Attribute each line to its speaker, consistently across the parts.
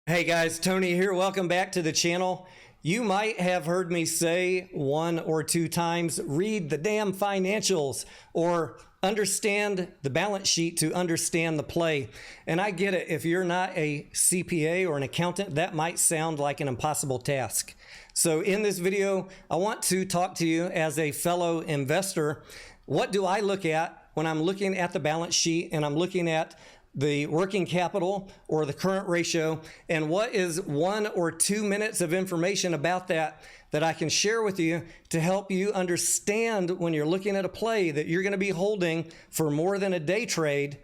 Speaker 1: Hey guys, Tony here. Welcome back to the channel. You might have heard me say one or two times, read the damn financials or understand the balance sheet to understand the play. And I get it. If you're not a CPA or an accountant, that might sound like an impossible task. So in this video, I want to talk to you as a fellow investor. What do I look at when I'm looking at the balance sheet and I'm looking at the working capital or the current ratio, and what is 1 or 2 minutes of information about that I can share with you to help you understand when you're looking at a play that you're going to be holding for more than a day trade.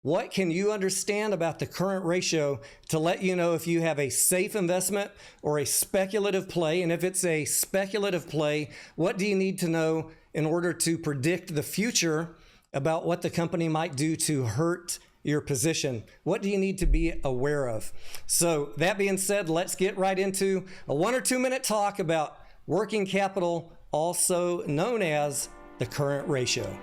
Speaker 1: What can you understand about the current ratio to let you know if you have a safe investment or a speculative play? And if it's a speculative play, what do you need to know in order to predict the future about what the company might do to hurt your position? What do you need to be aware of? So that being said, let's get right into a 1 or 2 minute talk about working capital, also known as the current ratio.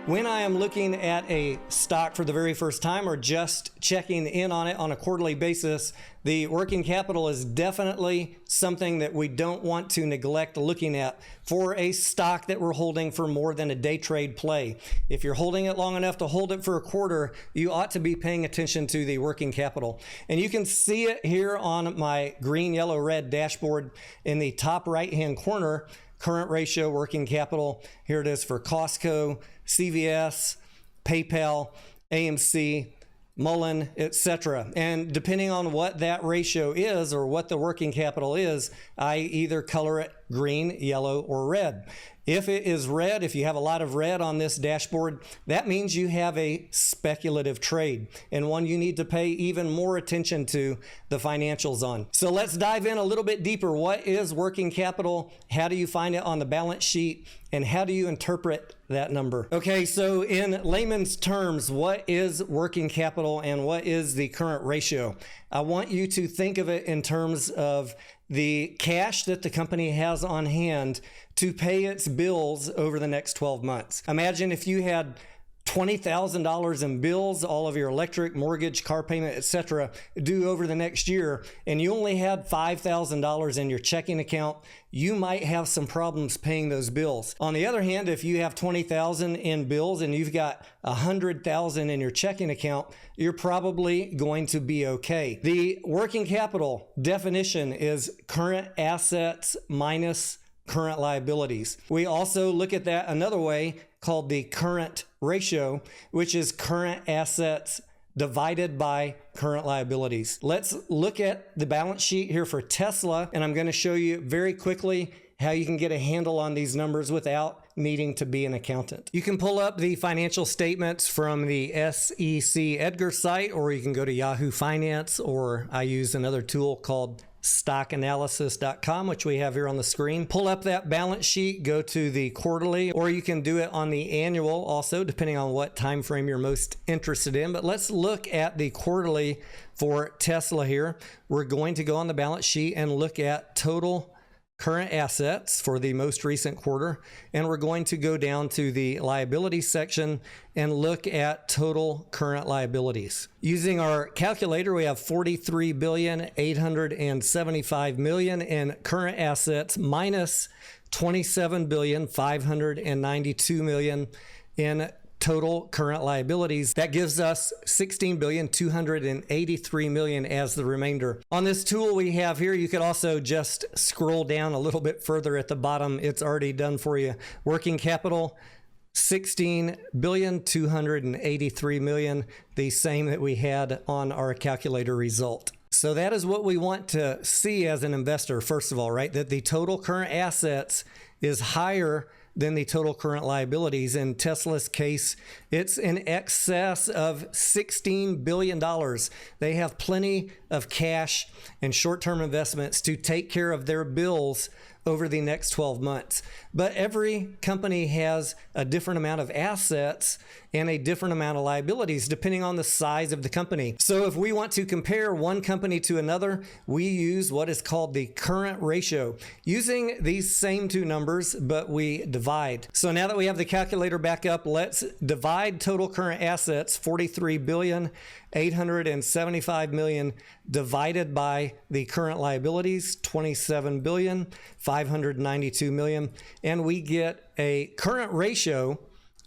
Speaker 1: When I am looking at a stock for the very first time or just checking in on it on a quarterly basis, the working capital is definitely something that we don't want to neglect looking at for a stock that we're holding for more than a day trade play. If you're holding it long enough to hold it for a quarter, you ought to be paying attention to the working capital. And you can see it here on my green, yellow, red dashboard in the top right-hand corner. Current ratio, working capital. Here it is for Costco, CVS, PayPal, AMC, Mullen, etc. And depending on what that ratio is or what the working capital is, I either color it green, yellow, or red. If it is red, if you have a lot of red on this dashboard, that means you have a speculative trade and one you need to pay even more attention to the financials on. So let's dive in a little bit deeper. What is working capital? How do you find it on the balance sheet? And how do you interpret that number? Okay, so in layman's terms, what is working capital and what is the current ratio? I want you to think of it in terms of the cash that the company has on hand to pay its bills over the next 12 months. Imagine if you had $20,000 in bills, all of your electric, mortgage, car payment, etc., due over the next year, and you only had $5,000 in your checking account, you might have some problems paying those bills. On the other hand, if you have $20,000 in bills and you've got $100,000 in your checking account, you're probably going to be okay. The working capital definition is current assets minus current liabilities. We also look at that another way called the current ratio, which is current assets divided by current liabilities. Let's look at the balance sheet here for Tesla, and I'm going to show you very quickly how you can get a handle on these numbers without needing to be an accountant. You can pull up the financial statements from the SEC Edgar site, or you can go to Yahoo Finance, or I use another tool called stockanalysis.com, which we have here on the screen. Pull up that balance sheet, go to the quarterly, or you can do it on the annual also, depending on what time frame you're most interested in. But let's look at the quarterly for Tesla here. We're going to go on the balance sheet and look at total current assets for the most recent quarter, and we're going to go down to the liability section and look at total current liabilities. Using our calculator, we have $43,875,000,000 in current assets minus $27,592,000,000 in total current liabilities. That gives us $16,283,000,000 as the remainder. On this tool we have here, you could also just scroll down a little bit further at the bottom. It's already done for you. Working capital, $16,283,000,000, the same that we had on our calculator result. So that is what we want to see as an investor, first of all, right? That the total current assets is higher than the total current liabilities. In Tesla's case, it's in excess of $16 billion. They have plenty of cash and short-term investments to take care of their bills over the next 12 months. But every company has a different amount of assets and a different amount of liabilities depending on the size of the company. So if we want to compare one company to another, we use what is called the current ratio, using these same two numbers, but we divide. So now that we have the calculator back up, let's divide total current assets, 43,875 million, divided by the current liabilities, 27,592 million, and we get a current ratio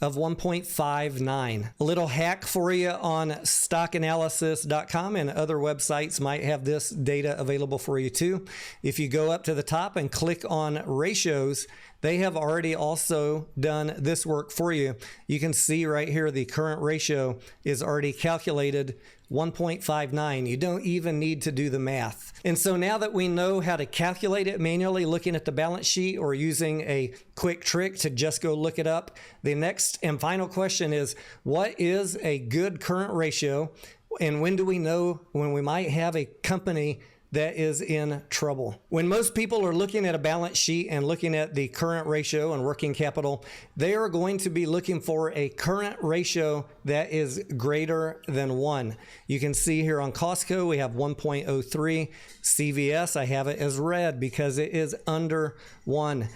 Speaker 1: of 1.59. A little hack for you on stockanalysis.com, and other websites might have this data available for you too. If you go up to the top and click on ratios, they have already also done this work for you. You can see right here the current ratio is already calculated 1.59. You don't even need to do the math. And so now that we know how to calculate it manually, looking at the balance sheet or using a quick trick to just go look it up, the next and final question is, what is a good current ratio? And when do we know when we might have a company that is in trouble? When most people are looking at a balance sheet and looking at the current ratio and working capital, they are going to be looking for a current ratio that is greater than 1. You can see here on Costco, we have 1.03. CVS, I have it as red because it is under 1.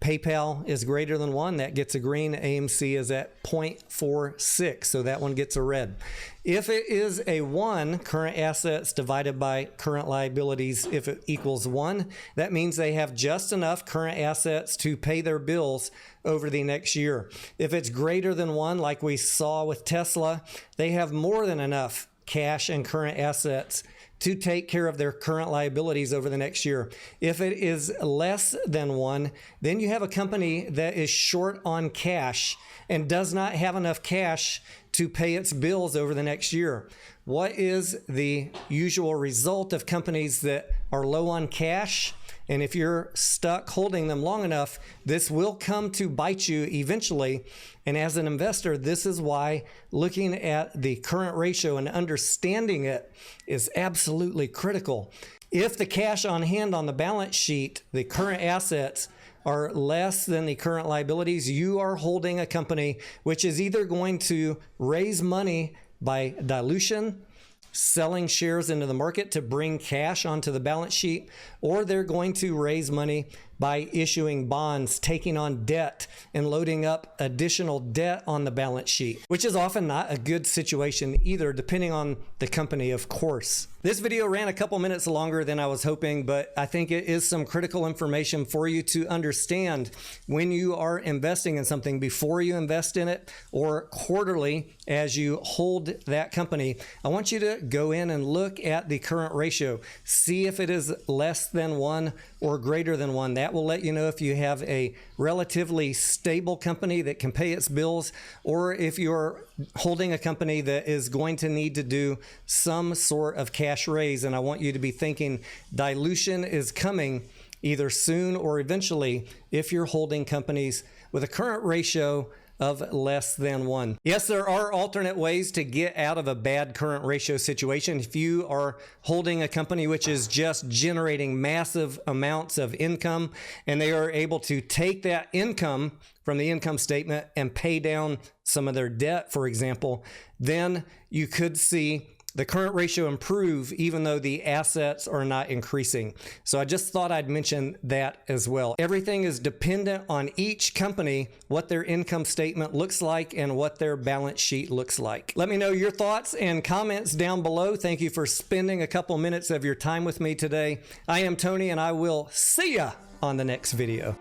Speaker 1: PayPal is greater than 1. That gets a green. AMC is at 0.46, so that one gets a red. If it is a 1, current assets divided by current liabilities, if it equals 1, that means they have just enough current assets to pay their bills over the next year. If it's greater than 1, like we saw with Tesla, they have more than enough cash and current assets to take care of their current liabilities over the next year. If it is less than 1, then you have a company that is short on cash and does not have enough cash to pay its bills over the next year. What is the usual result of companies that are low on cash? And if you're stuck holding them long enough, this will come to bite you eventually. And as an investor, this is why looking at the current ratio and understanding it is absolutely critical. If the cash on hand on the balance sheet, the current assets, are less than the current liabilities, you are holding a company which is either going to raise money by dilution, selling shares into the market to bring cash onto the balance sheet, or they're going to raise money by issuing bonds, taking on debt, and loading up additional debt on the balance sheet, which is often not a good situation either, depending on the company, of course. This video ran a couple minutes longer than I was hoping, but I think it is some critical information for you to understand when you are investing in something, before you invest in it, or quarterly as you hold that company. I want you to go in and look at the current ratio. See if it is less than 1 or greater than 1. That will let you know if you have a relatively stable company that can pay its bills, or if you're holding a company that is going to need to do some sort of cash raise. And I want you to be thinking dilution is coming either soon or eventually if you're holding companies with a current ratio of less than 1. Yes, there are alternate ways to get out of a bad current ratio situation. If you are holding a company which is just generating massive amounts of income and they are able to take that income from the income statement and pay down some of their debt, for example, then you could see the current ratio improve even though the assets are not increasing. So I just thought I'd mention that as well. Everything is dependent on each company, what their income statement looks like and what their balance sheet looks like. Let me know your thoughts and comments down below. Thank you for spending a couple minutes of your time with me today. I am Tony, and I will see ya on the next video.